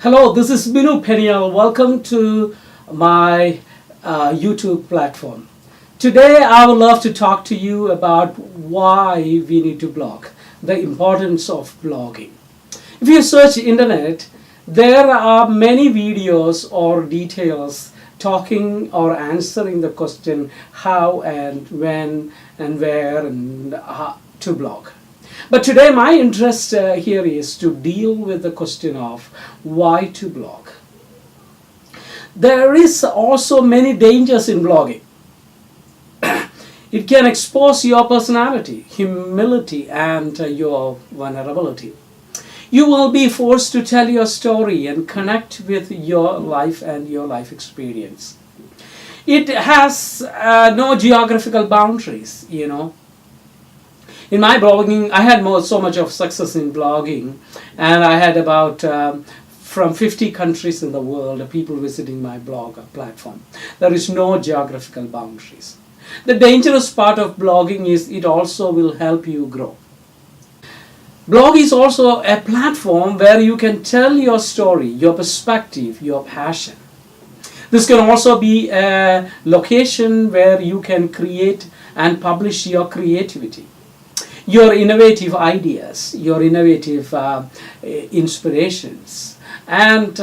Hello, this is Binu Peniel. Welcome to my YouTube platform. Today I would love to talk to you about why we need to blog, the importance of blogging. If you search internet, there are many videos or details talking or answering the question how and when and where and how to blog. But today my interest here is to deal with the question of why to blog. There is also many dangers in blogging. It can expose your personality, humility, and your vulnerability. You will be forced to tell your story and connect with your life and your life experience. It has no geographical boundaries. In my blogging, I had so much of success in blogging, and I had about from 50 countries in the world people visiting my blog platform. There is no geographical boundaries. The dangerous part of blogging is it also will help you grow. Blog is also a platform where you can tell your story, your perspective, your passion. This can also be a location where you can create and publish your creativity, your innovative ideas, your innovative inspirations, and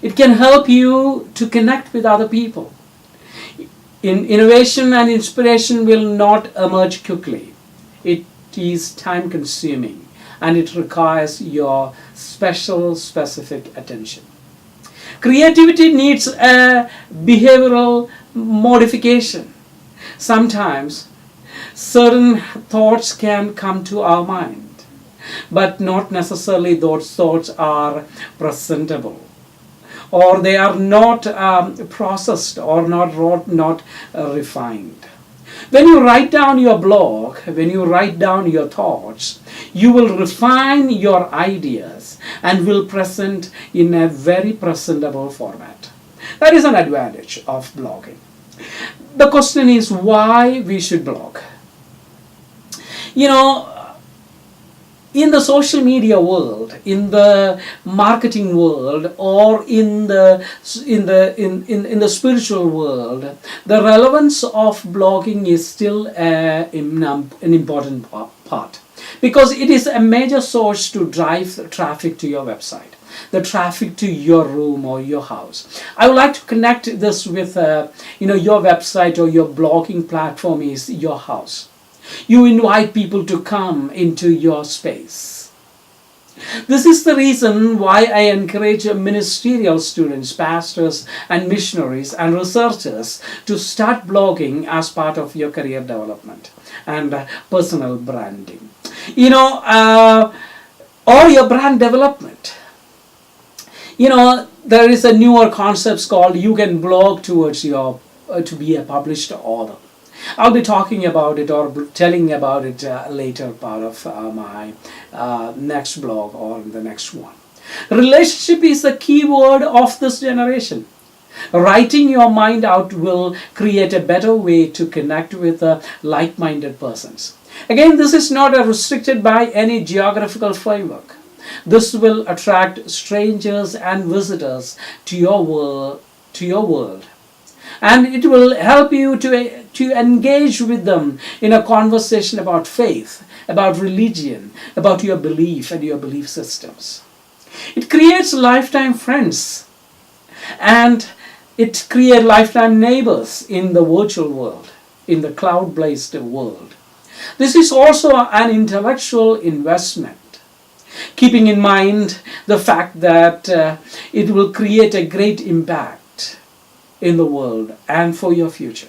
it can help you to connect with other people. Innovation and inspiration will not emerge quickly. It is time consuming and it requires your specific attention. Creativity needs a behavioral modification. Sometimes certain thoughts can come to our mind, but not necessarily those thoughts are presentable, or they are not processed or not refined. When you write down your blog, when you write down your thoughts, you will refine your ideas and will present in a very presentable format. That is an advantage of blogging. The question is why we should blog. In the social media world, in the marketing world, or in the spiritual world, the relevance of blogging is still an important part, because it is a major source to drive traffic to your website, the traffic to your room or your house. I would like to connect this with your website or your blogging platform is your house. You invite people to come into your space. This is the reason why I encourage ministerial students, pastors and missionaries and researchers to start blogging as part of your career development and personal branding. Or your brand development. There is a newer concept called you can blog towards your to be a published author. I'll be talking about it or telling about it later part of my next blog or the next one. Relationship is the key word of this generation. Writing your mind out will create a better way to connect with like-minded persons. Again, this is not restricted by any geographical framework. This will attract strangers and visitors to your world. And it will help you to engage with them in a conversation about faith, about religion, about your belief and your belief systems. It creates lifetime friends, and it creates lifetime neighbors in the virtual world, in the cloud-based world. This is also an intellectual investment, keeping in mind the fact that it will create a great impact in the world and for your future.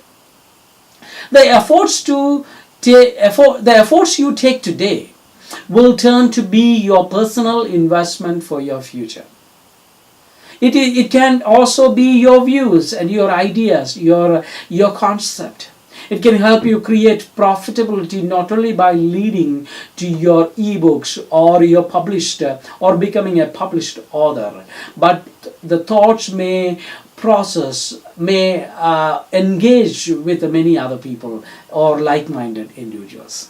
The efforts you take today will turn to be your personal investment for your future. It can also be your views and your ideas, your concept. It can help you create profitability not only by leading to your ebooks or your published or becoming a published author, but the thoughts may engage with many other people or like-minded individuals.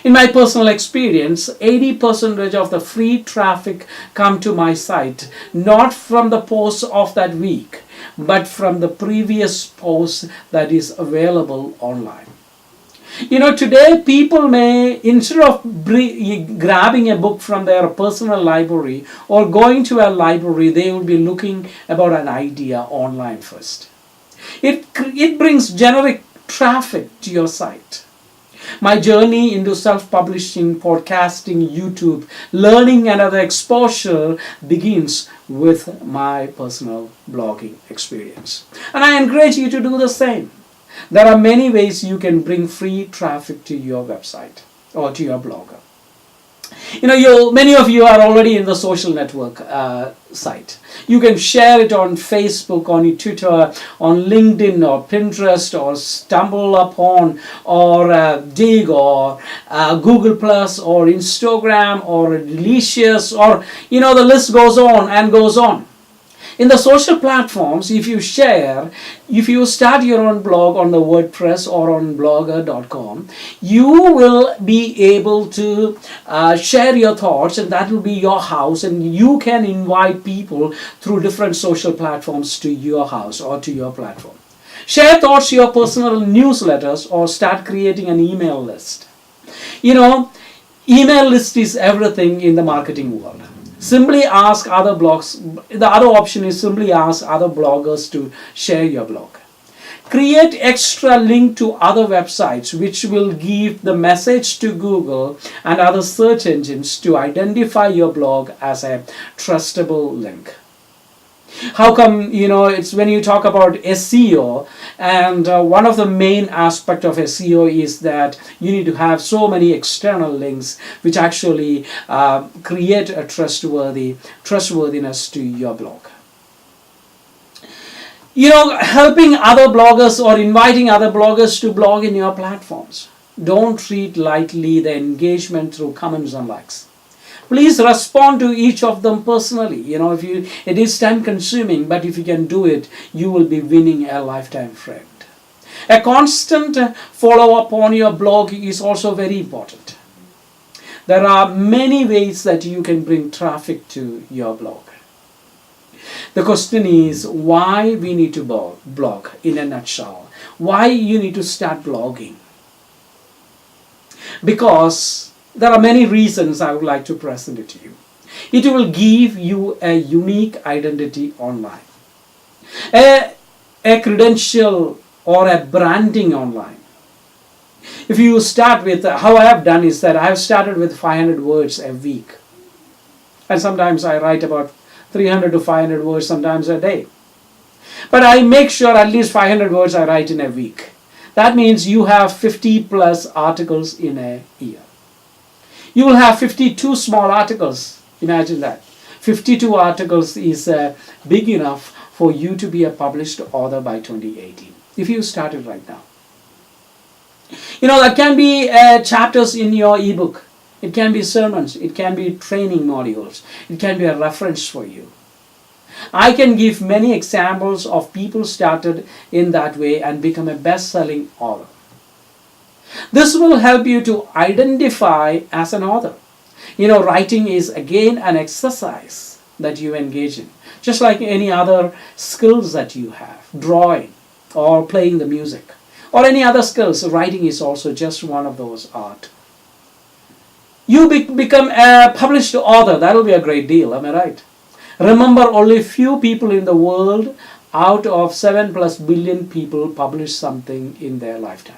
In my personal experience, 80% of the free traffic come to my site not from the posts of that week, but from the previous post that is available online. Today people may, instead of grabbing a book from their personal library or going to a library, they will be looking about an idea online first. It brings generic traffic to your site. My journey into self-publishing, podcasting, YouTube, learning and other exposure begins with my personal blogging experience. And I encourage you to do the same. There are many ways you can bring free traffic to your website or to your blogger. Many of you are already in the social network site. You can share it on Facebook, on Twitter, on LinkedIn or Pinterest or Stumble Upon or Dig or Google Plus or Instagram or Delicious or the list goes on and goes on. In the social platforms, if you start your own blog on the WordPress or on blogger.com, you will be able to share your thoughts, and that will be your house, and you can invite people through different social platforms to your house or to your platform. Share thoughts, your personal newsletters, or start creating an email list. Email list is everything in the marketing world. Simply ask other blogs. The other option is simply ask other bloggers to share your blog. Create extra link to other websites which will give the message to Google and other search engines to identify your blog as a trustable link. How come, it's when you talk about SEO, and one of the main aspect of SEO is that you need to have so many external links which actually create a trustworthiness to your blog. Helping other bloggers or inviting other bloggers to blog in your platforms. Don't treat lightly the engagement through comments and likes. Please respond to each of them personally. It is time consuming, but if you can do it, you will be winning a lifetime friend. A constant follow-up on your blog is also very important. There are many ways that you can bring traffic to your blog. The question is why we need to blog in a nutshell. Why you need to start blogging. Because there are many reasons I would like to present it to you. It will give you a unique identity online. A credential or a branding online. If you start with, how I have done is that I have started with 500 words a week. And sometimes I write about 300 to 500 words sometimes a day. But I make sure at least 500 words I write in a week. That means you have 50 plus articles in a year. You will have 52 small articles. Imagine that. 52 articles is big enough for you to be a published author by 2018. If you started right now. That can be chapters in your ebook. It can be sermons. It can be training modules. It can be a reference for you. I can give many examples of people started in that way and become a best-selling author. This will help you to identify as an author. Writing is again an exercise that you engage in. Just like any other skills that you have. Drawing or playing the music. Or any other skills. Writing is also just one of those art. You become a published author. That will be a great deal. Am I right? Remember, only few people in the world out of 7+ billion people publish something in their lifetime.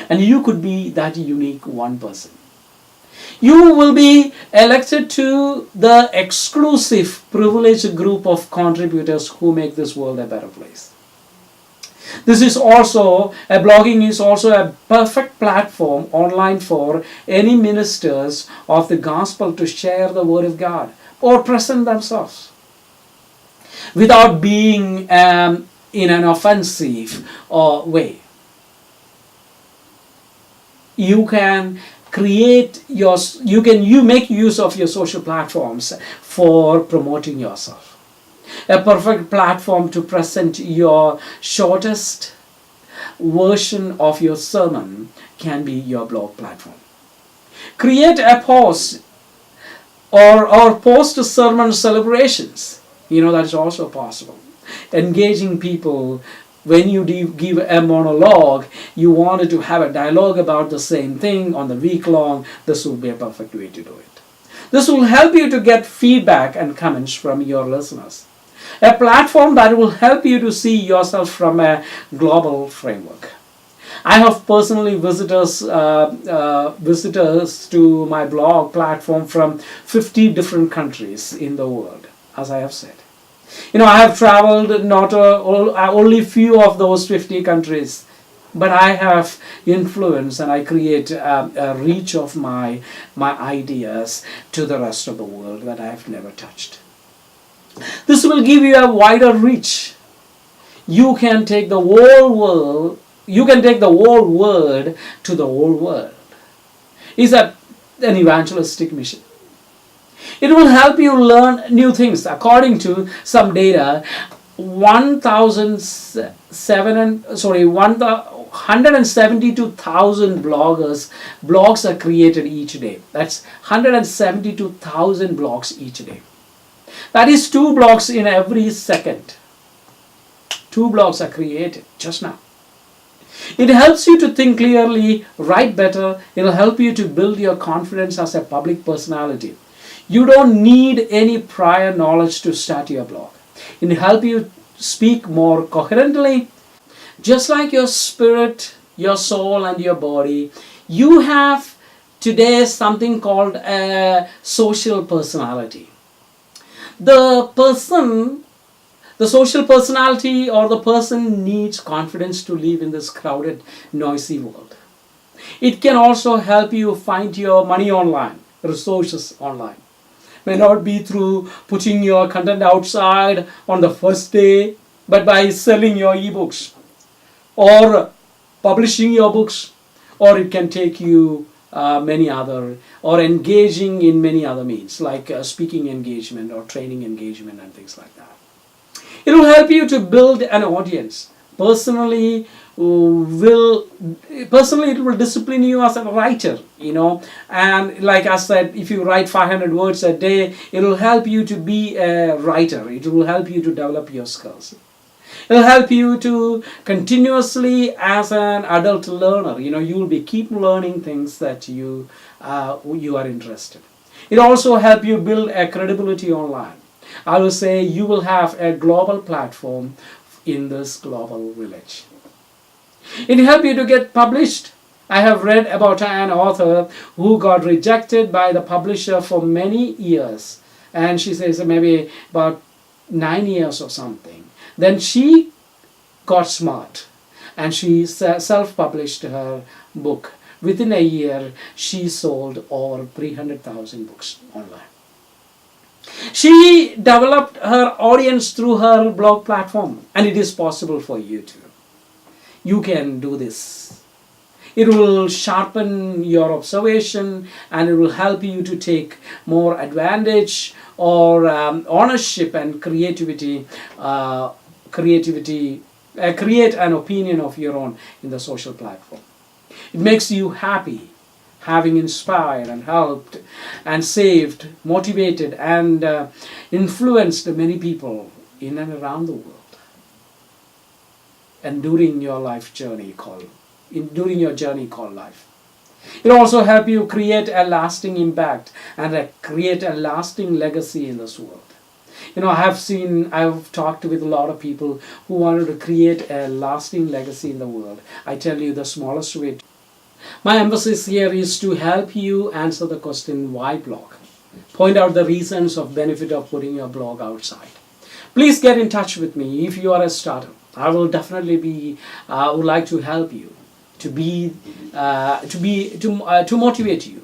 And you could be that unique one person. You will be elected to the exclusive privileged group of contributors who make this world a better place. Blogging is also a perfect platform online for any ministers of the gospel to share the word of God or present themselves without being in an offensive way. You can make use of your social platforms for promoting yourself. A perfect platform to present your shortest version of your sermon can be your blog platform. Create a post or post sermon celebrations. That is also possible. Engaging people. When you give a monologue, you wanted to have a dialogue about the same thing on the week long, this will be a perfect way to do it. This will help you to get feedback and comments from your listeners. A platform that will help you to see yourself from a global framework. I have personally visitors to my blog platform from 50 different countries in the world, as I have said. I have traveled not only few of those 50 countries, but I have influence and I create a reach of my ideas to the rest of the world that I have never touched. This will give you a wider reach. You can take the whole world. You can take the whole word to the whole world. It's an evangelistic mission. It will help you learn new things. According to some data, 172,000 blogs are created each day. That's 172,000 blogs each day. That is 2 blogs in every second. 2 blogs are created just now. It helps you to think clearly, write better. It will help you to build your confidence as a public personality. You don't need any prior knowledge to start your blog. It will help you speak more coherently. Just like your spirit, your soul, and your body, you have today something called a social personality. The social personality or the person needs confidence to live in this crowded, noisy world. It can also help you find your money online, resources online. May not be through putting your content outside on the first day, but by selling your ebooks or publishing your books, or it can take you many other, or engaging in many other means like speaking engagement or training engagement and things like that. It will help you to build an audience. Personally, it will discipline you as a writer, and like I said, if you write 500 words a day, it will help you to be a writer. It will help you to develop your skills. It will help you to continuously, as an adult learner, you will keep learning things that you are interested. It also help you build a credibility online. I will say you will have a global platform in this global village. It will help you to get published. I have read about an author who got rejected by the publisher for many years. And she says maybe about 9 years or something. Then she got smart and she self-published her book. Within a year, she sold over 300,000 books online. She developed her audience through her blog platform, and it is possible for you too. You can do this. It will sharpen your observation and it will help you to take more advantage or ownership and create an opinion of your own in the social platform. It makes you happy, having inspired and helped and saved, motivated and influenced many people in and around the world. And during your journey called life. It also helps you create a lasting impact and create a lasting legacy in this world. I've talked with a lot of people who wanted to create a lasting legacy in the world. I tell you the smallest way. My emphasis here is to help you answer the question, why blog? Point out the reasons of benefit of putting your blog outside. Please get in touch with me if you are a starter. I will definitely would like to help you to motivate you